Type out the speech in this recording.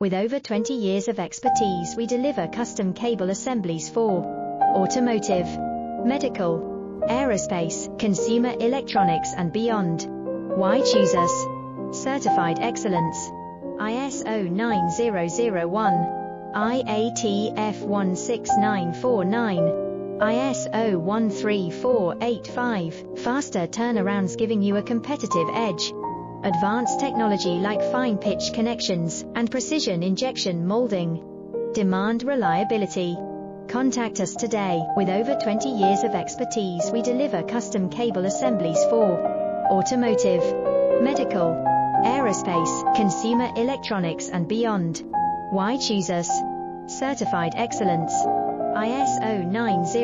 With over 20 years of expertise, we deliver custom cable assemblies for automotive, medical, aerospace, consumer electronics and beyond. Why choose us? Certified excellence. ISO 9001, IATF 16949, ISO 13485. Faster turnarounds giving you a competitive edge. Advanced technology like fine pitch connections and precision injection molding. Demand reliability. Contact us today. With over 20 years of expertise, we deliver custom cable assemblies for automotive, medical, aerospace, consumer electronics and beyond. Why choose us? Certified excellence. ISO 90